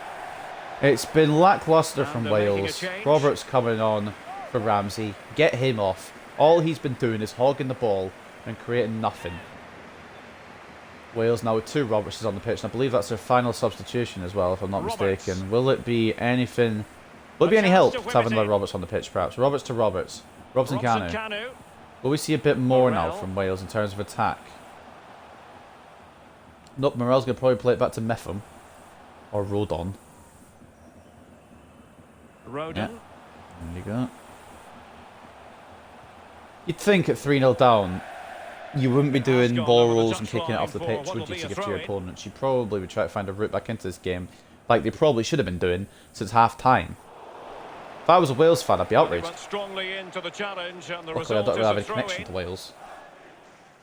It's been lacklustre And from they're making a Wales. change. Roberts coming on for Ramsey. Get him off. All he's been doing is hogging the ball and creating nothing. Wales now with 2 Robertses on the pitch, and I believe that's their final substitution as well, if I'm not Roberts. mistaken. Will it be anything... Will it be A any chance help to to whip having it another in. Roberts on the pitch, perhaps? Roberts to Roberts. Robson Robson Kanu. Kanu. Will we see a bit more now Morel. from Wales in terms of attack? Nope, Morel's going to probably play it back to Metham. Or Rodon. Rodon. Yeah. There you go. You'd think at 3-0 down, you wouldn't be doing gone ball over the rolls and kicking it touchline off the for pitch, what would will you, be to a give to your throw-in. opponents? You probably would try to find a route back into this game, like they probably should have been doing since half-time. If I was a Wales fan, I'd be They outraged. went strongly into the challenge, and the Luckily, I result don't really is have a any connection to throw-in. Wales.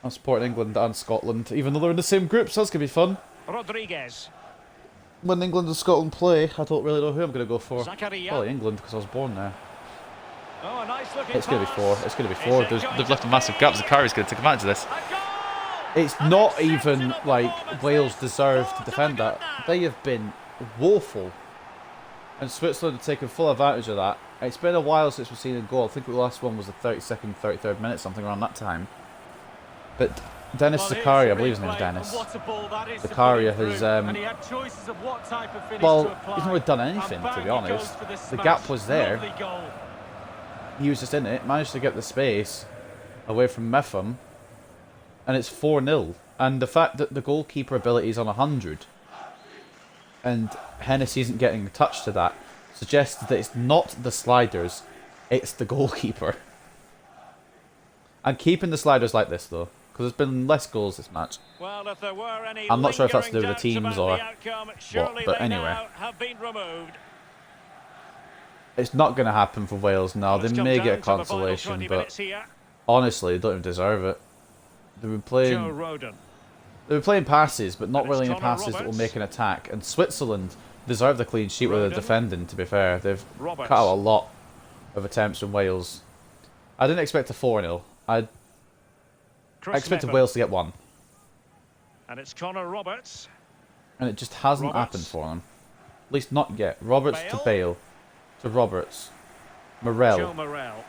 I'm supporting England and Scotland, even though they're in the same group, so that's going to be fun. Rodriguez. When England and Scotland play, I don't really know who I'm going to go for. Zakaria. Probably England, because I was born there. Oh, a nice looking It's going to be pass. 4. It's going to be Is 4. it going They've to left a be? massive gap. Zakaria's going to take advantage of this. A goal! It's An not even exceptional like performance Wales this. deserve Oh, to defend that. goodness. They have been woeful. And Switzerland have taken full advantage of that. It's been a while since we've seen a goal. I think the last one was the 32nd, 33rd minute, something around that time. But Dennis Well, here's Zakaria, I the believe his name's replay, Dennis. and what a ball that is to Zakaria put him has, through, and he had choices of what type of finish to Well, apply. he's not really done And anything, bang, to be he goes honest. for The smash. gap was there. Lovely goal. He was just in it, managed to get the space away from Metham, and it's 4-0. And the fact that the goalkeeper ability is on 100, and Hennessy isn't getting a touch to that, suggests that it's not the sliders, it's the goalkeeper. And keeping the sliders like this, though, because there's been less goals this match. Well, if there were any I'm not sure if that's to do with the lingering teams doubts or about the outcome, surely but they anyway. now have been removed. It's not going to happen for Wales now. They It's come may down get a to the final consolation, 20 but minutes here. honestly, they don't even deserve it. They've been playing... Joe Rodon. They were playing passes, but not And it's really any Connor passes that will Roberts. make an attack. And Switzerland deserve the clean sheet with Rodon. their defending, to be fair. They've Roberts. cut out a lot of attempts from Wales. I didn't expect a 4-0. I Chris expected Metham. Wales to get 1. And it's Connor Roberts. And it just hasn't Roberts. happened for them. At least not yet. Roberts to Bale. Bale. To Roberts. Morel. Joe Morel.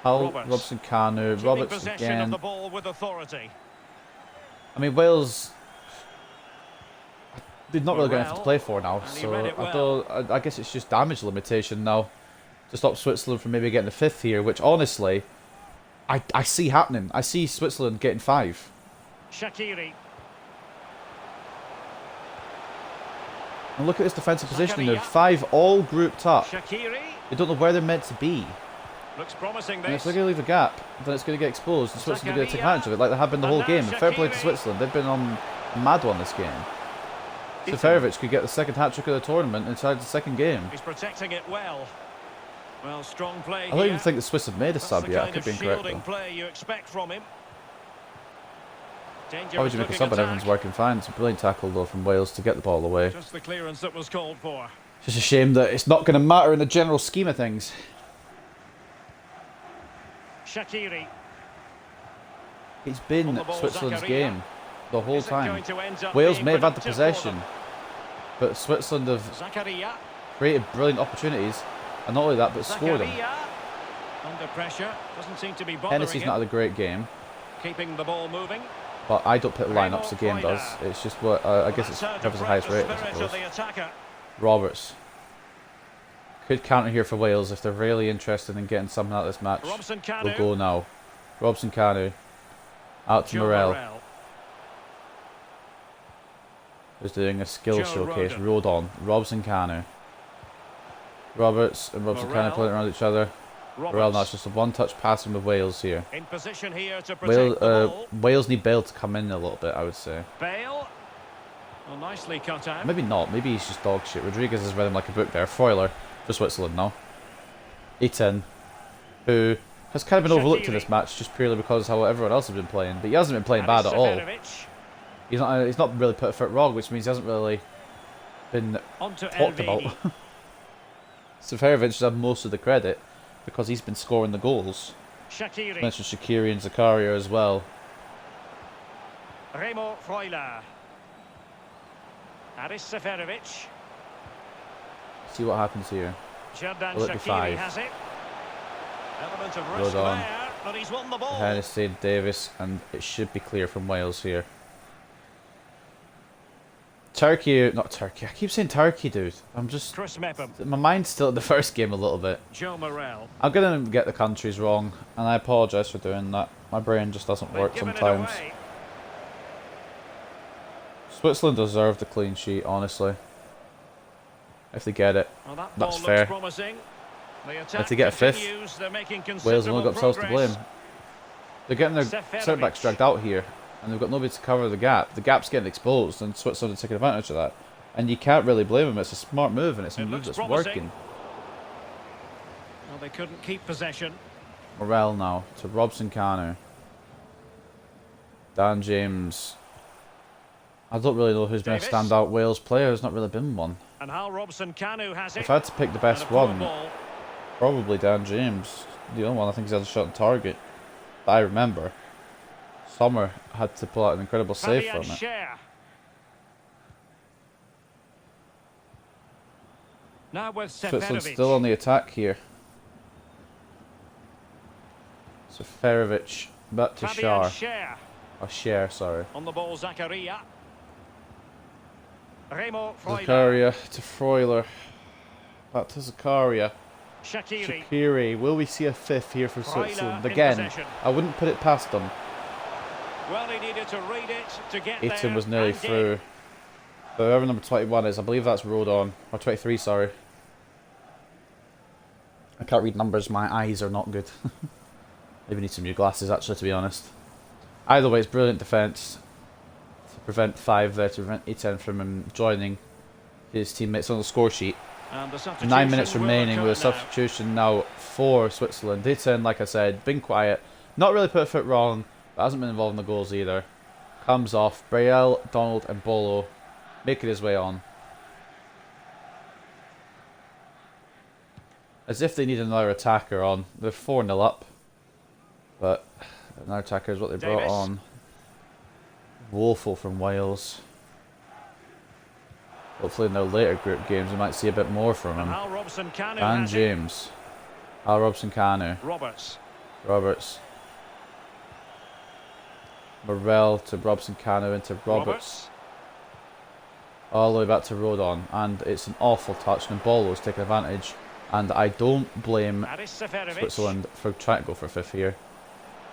Hull, Roberts. Robson Kanu. Keeping Roberts possession again. of the ball with authority. I mean, Wales... They're not really going to have to Morel. play for now, And he so read it well. I guess it's just damage limitation now to stop Switzerland from maybe getting the 5th here, which honestly, I see happening. I see Switzerland getting 5. Shaqiri. And look at this defensive positioning. Zakaria. They're 5 all grouped up. Shaqiri. They don't know where they're meant to be. Looks promising, And if this. they're going to leave a gap, then it's going to get exposed, and Switzerland are going to take Zakaria. advantage of it like they have been the whole And game. now And fair play to Shaqiri. Switzerland. They've been on a mad one this game. Ethan. Seferovic could get the 2nd hat-trick of the tournament inside the 2nd game. He's protecting it well. Well, strong play I don't here. even think the Swiss have made a That's sub the yet. I kind could of be incorrect shielding though. play you expect from him. Why would you make a sub when everyone's working fine? It's a brilliant tackle though from Wales to get the ball away. Just the clearance that was called for. Just a shame that it's not going to matter in the general scheme of things. Shaqiri. It's been On the ball, Switzerland's Zakaria. game the whole Is it time. going to end up Wales being may have had the productive for possession, them? but Switzerland have Zakaria. created brilliant opportunities, and not only that, but scored them. Zakaria. Under pressure. Doesn't seem to be bothering Hennessy's him. not had a great game, Keeping the ball moving. but I don't pick the lineups the game does. It's just what I guess it's That's how to whoever's the highest prep rate, the I spirit suppose. of the attacker. Roberts could counter here for Wales if they're really interested in getting something out of this match. Robson Kanu. We'll go now. Robson Kanu out to Joe Morel. Morel. Who's doing a skill Joe showcase. Rodon. Rodon. Robson Kanu. Roberts and Robson Morel. Kanu playing around each other. Morel, Roberts. now it's just a one-touch passing with Wales here. In position here to protect Wales, the ball. Wales need Bale to come in a little bit, I would say. Bale. Well, nicely cut out. Maybe not. Maybe he's just dog shit. Rodriguez has read him like a book there. Freuler for Switzerland now. Eaton. Who has kind of been overlooked in this match just purely because how everyone else has been playing. But he hasn't been playing bad at all. He's not really put a foot wrong, which means he hasn't really been talked about. Seferovic should have most of the credit because he's been scoring the goals. Shaqiri. Mentioned Shaqiri and Zakaria as well. Remo Freuler. Aris Seferovic. See what happens here. Xherdan Will it be Shaqiri 5? has it. Element of Good risk on. there, but he's won the ball. Hennessy, Davis, and it should be clear from Wales here. Turkey, not Turkey. I keep saying Turkey, dude. I'm just... Chris Mepham. My mind's still at the first game a little bit. Joe Morel. I'm going to get the countries wrong, and I apologise for doing that. My brain just doesn't work They've given it sometimes. away. Switzerland deserve the clean sheet, honestly. If they get it. Well, that That's ball fair. looks promising. The attack If they get a fifth, continues. They're making Wales have only got themselves to progress. blame. They're getting their centre backs dragged out here, and they've got nobody to cover the gap. The gap's getting exposed, and Switzerland are taking advantage of that. And you can't really blame them. It's a smart move, and it's a It move looks that's promising. working. Well, they couldn't keep possession. Morel now to Robson Kanu. Dan James. I don't really know who's been a Davis. standout Wales player. There's not really been one. And Hal Robson Kanu has it. If I had to pick the best And a poor one, ball. probably Dan James. The only one I think he's had a shot on target that I remember. Sommer had to pull out an incredible save Fabian from it. Schär. Now with Switzerland's Seferovic. still on the attack here. Seferovic back to Fabian Schär. Schär. Oh, Schär, sorry. On the ball, Zakaria. Remo Freuler. Zakaria to Freuler. Back to Zakaria. Shaqiri. Shaqiri. Will we see a fifth here from Freuler Switzerland? in Again, possession. I wouldn't put it past them. Well, he needed to read it to get Aiton there. was nearly and did. through. But whoever number 21 is, I believe that's Rodon. Or 23, sorry. I can't read numbers, my eyes are not good. Maybe need some new glasses, actually, to be honest. Either way, it's brilliant defence. To prevent 5 there, to prevent Aiton from him joining his teammates on the score sheet. And the substitution 9 minutes will remaining occur with a now. substitution now for Switzerland. Aiton, like I said, been quiet. Not really put a foot wrong, but hasn't been involved in the goals either. Comes off. Braille, Donald and Bolo making his way on. As if they need another attacker on. They're 4-0 up. But another attacker is what they brought Davis. on. Woeful from Wales. Hopefully in their later group games we might see a bit more from And him. Hal Robson Kanu Dan has it. James. Al Robson Kanu. Roberts. Roberts. Morel to Robson Kanu into Roberts. All the way back to Rodon. And it's an awful touch and Bolo's taking advantage. And I don't blame Aris Seferovic. Switzerland for trying to go for a fifth here.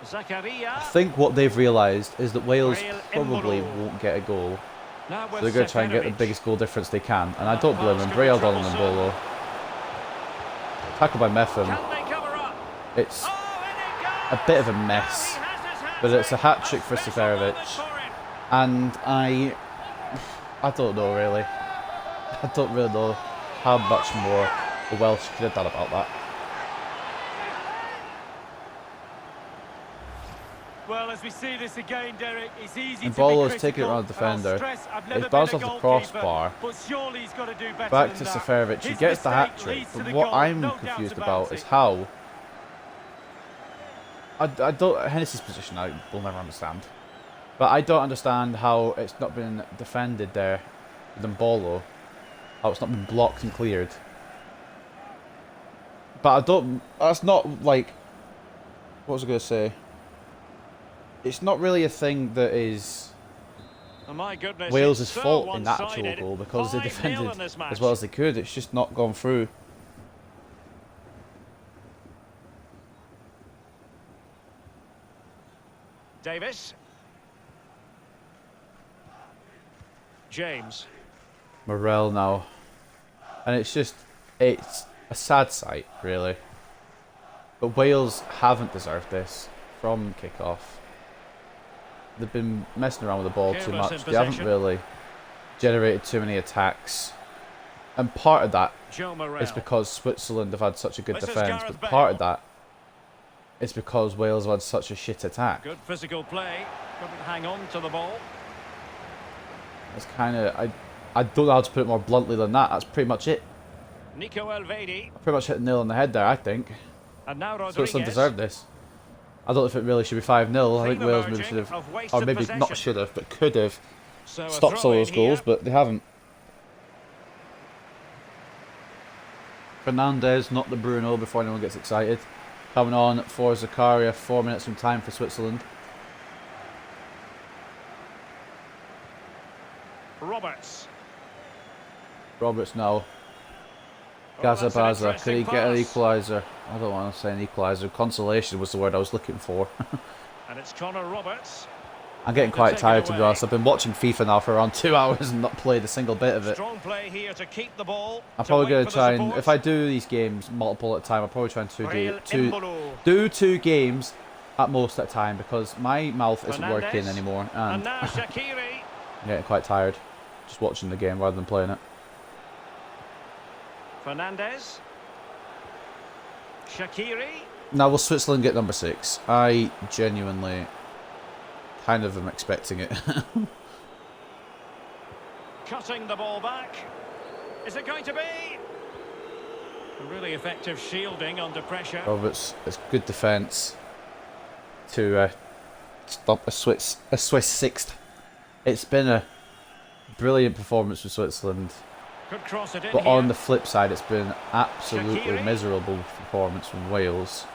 I Zakaria. think what they've realised is that Wales Braille probably Embolo. won't get a goal. Now So with they're going to try and get the Seferovic. biggest goal difference they can. And I don't blame them. Braille, Donald and Bolo. Tackle by Mepham. Can they cover up? It's Oh, in it goes! a bit of a mess. He has his hands But it's a in. hat-trick for special moment Seferovic. for him. And I don't know really. I don't really know how much more the Welsh could have done about that. Well, as we see this again, Derek, it's easy And to be Bolo's critical, taking it around the and I'll defender. stress I've never It's been bounced a off the goalkeeper, crossbar. but surely he's got to do better Back than to that. Seferovic. He His gets the mistake hat-trick. leads to But the what goal, I'm no doubt confused about about is it. how... I don't... Hennessy's position I will never understand. But I don't understand how it's not been defended there with Bolo. How it's not been blocked and cleared. But I don't... That's not like... What was I going to say? It's not really a thing that is Oh, my goodness, Wales' it's so fault in that actual one-sided. goal because they 5-0 defended in this match. as well as they could. It's just not gone through. Davis. James. Morel now. And it's just... It's a sad sight, really. But Wales haven't deserved this from kick-off. They've been messing around with the ball too Careless much. in They haven't possession. really generated too many attacks. And part of that Joe Morel. is because Switzerland have had such a good This is defence. Gareth But part of Bale. that it's because Wales had such a shit attack. Good physical play. Couldn't hang on to the ball. It's kind of, I don't know how to put it more bluntly than that. That's pretty much it. Nico Elvedi. I pretty much hit the nail on the head there, I think. And now Rodriguez. Switzerland deserved this. I don't know if it really should be 5-0. I think Wales maybe should have, or maybe not should have, but could have stopped some of those goals, but they haven't. Fernandez, not the Bruno, before anyone gets excited. Coming on for Zakaria, 4 minutes from time for Switzerland. Roberts. Roberts now. That's an Gazabaza, could he interesting get an pass. equaliser? I don't want to say an equaliser. Consolation was the word I was looking for. And it's Connor Roberts. I'm getting To quite take it tired, to be away. honest. I've been watching FIFA now for around 2 hours and not played a single bit of it. Strong play here to keep the ball. I'm to probably wait going for to the try and, support. if I do these games multiple at a time, I'll probably try and Real do Embolo. 2 games at most at a time, because my mouth isn't working Fernandez. anymore And and now Shaqiri. I'm getting quite tired just watching the game rather than playing it. Fernandez. Shaqiri. Now, will Switzerland get number 6? I genuinely kind of am expecting it. Cutting the ball back. Is it going to be? Really effective shielding under pressure. Roberts, it's good defence to stop a Swiss 6th. It's been a brilliant performance for Switzerland, Could cross it in but here. on the flip side, it's been absolutely Shaqiri. miserable performance from Wales.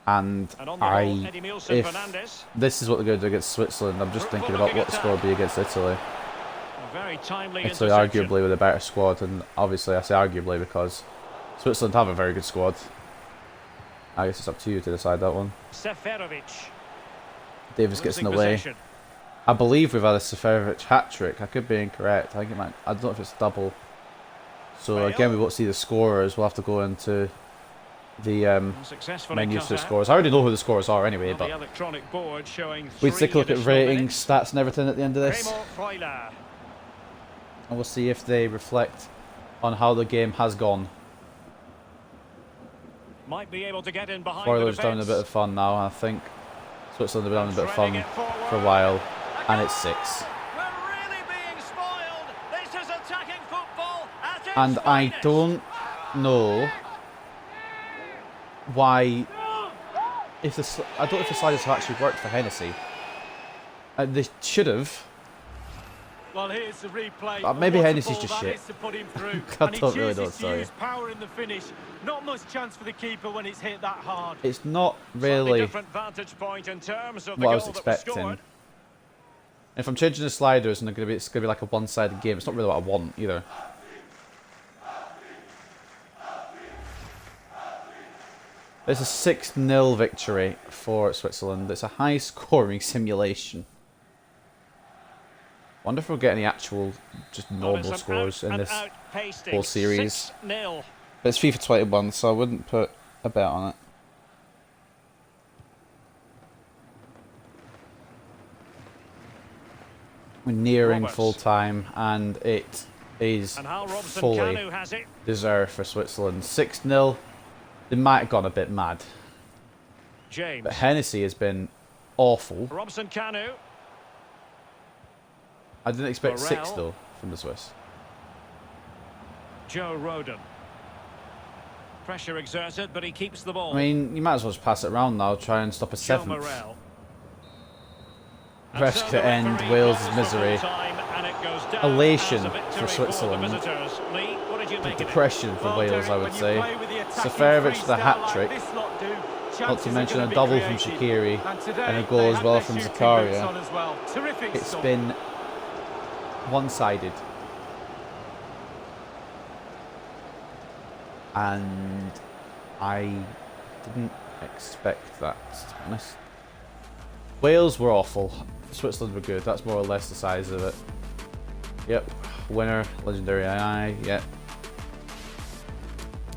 And And on the ball, I, Eddie Milson if Fernandez. this is what they're going to do against Switzerland, I'm just thinking Fruitful about what the score would be against Italy. A very timely Italy interception. arguably with a better squad, and obviously I say arguably because Switzerland have a very good squad. I guess it's up to you to decide that one. Seferovic. Davis gets in the Losing way. possession. I believe we've had a Seferovic hat-trick. I could be incorrect. I think it might. I don't know if it's double. So Bale. again, we won't see the scorers. We'll have to go into the Successfully menus cut for the out. scores. I already know who the scorers are anyway, On the but electronic board showing we 3 take a look at additional ratings, minutes. stats, and everything at the end of this, Remo Freuler. and we'll see if they reflect on how the game has gone. Might be able to get in behind Freuler's the down a defence. bit of fun now, and I think Switzerland have been having a bit of Threading fun it forward. for a while, and it's 6. We're really being spoiled. This is attacking football at its And I finest. don't know why. I don't know if the sliders have actually worked for Hennessy. They should have. Well, here's the replay. Maybe What a Hennessy's ball just that shit. is to put him through. I And he don't really know chooses what to to tell use you. power in the finish. Not much chance for the keeper when it's hit that hard. It's not Slightly really different vantage point in terms of the what I goal was that was expecting. scored. If I'm changing the sliders and it's gonna be like a one-sided game, it's not really what I want either. It's a 6-0 victory for Switzerland. It's a high-scoring simulation. Wonder if we'll get any actual, just Well, normal it's an scores in out-and-out this pasting. whole series. 6-0. But it's FIFA 21, so I wouldn't put a bet on it. We're nearing Roberts. full time, and it is And Hal Robson fully Kanu has it. deserved for Switzerland. 6-0. They might have gone a bit mad, James. but Hennessy has been awful. Robson Kanu. I didn't expect 6 Burrell. though from the Swiss. Joe Rodon. Pressure exerted, but he keeps the ball. I mean, you might as well just pass it around now, try and stop a Joe 7th. Morel. Rest And so to the end referee Wales' calls for misery. full time, and it goes down Elation as a victory for Switzerland. the visitors. Lee, what did you make of it? Depression for Well, Wales, Derek, I when would you say. play with the attacking Seferovic the freestyle hat-trick. like this lot do, Not chances to are mention gonna a be double from creative. Shaqiri And today, and a they goal as had well their from shooting boots Zakaria. on as well. Terrific It's stuff. been one-sided. And I didn't expect that, to be honest. Wales were awful. Switzerland were good. That's more or less the size of it. Yep. Winner, legendary II. Yep.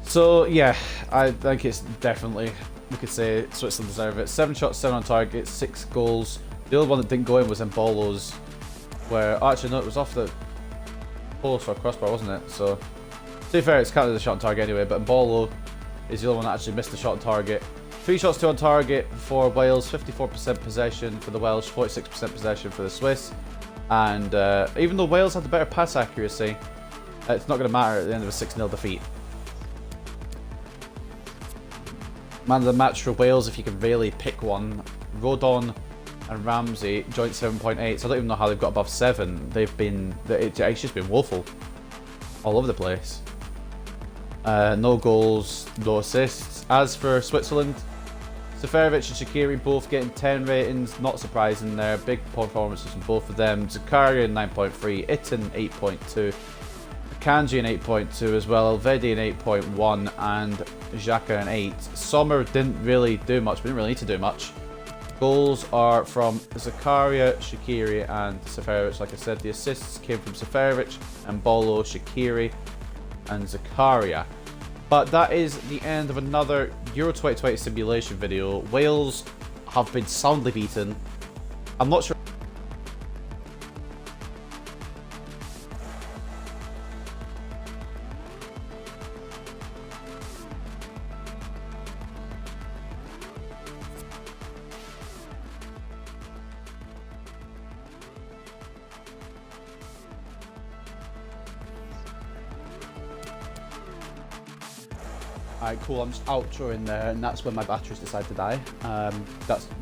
So, yeah, I think it's definitely, we could say Switzerland deserve it. 7 shots, 7 on target, 6 goals. The only one that didn't go in was Embolo's, where, actually, no, it was off the post or crossbar, wasn't it? So, To be fair, it's counted as a shot on target anyway, but Mbolo is the only one that actually missed the shot on target. 3 shots, 2 on target for Wales, 54% possession for the Welsh, 46% possession for the Swiss. And even though Wales had the better pass accuracy, it's not going to matter at the end of a 6-0 defeat. Man of the match for Wales, if you can really pick one. Rodon and Ramsey, joint 7.8, so I don't even know how they've got above 7. It's just been woeful all over the place. No goals, no assists. As for Switzerland, Seferovic and Shaqiri both getting 10 ratings, not surprising there. Big performances from both of them. Zakaria 9.3, Itten 8.2, Kanji an 8.2 as well, Elvedi an 8.1, and Xhaka an 8. Sommer didn't really do much, we didn't really need to do much. Goals are from Zakaria, Shaqiri and Seferovic. Like I said, the assists came from Seferovic, Mbolo, Shaqiri and Zakaria. But that is the end of another Euro 2020 simulation video. Wales have been soundly beaten. I'm not sure. Alright, cool, I'm just outroing there, and that's when my batteries decide to die.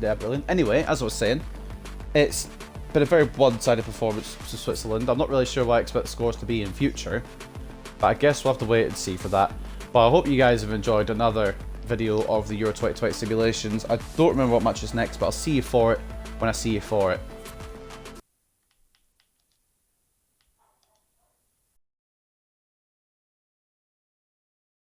Yeah, brilliant. Anyway, as I was saying, it's been a very one-sided performance for Switzerland. I'm not really sure what I expect the scores to be in future, but I guess we'll have to wait and see for that. But I hope you guys have enjoyed another video of the Euro 2020 simulations. I don't remember what match is next, but I'll see you for it when I see you for it.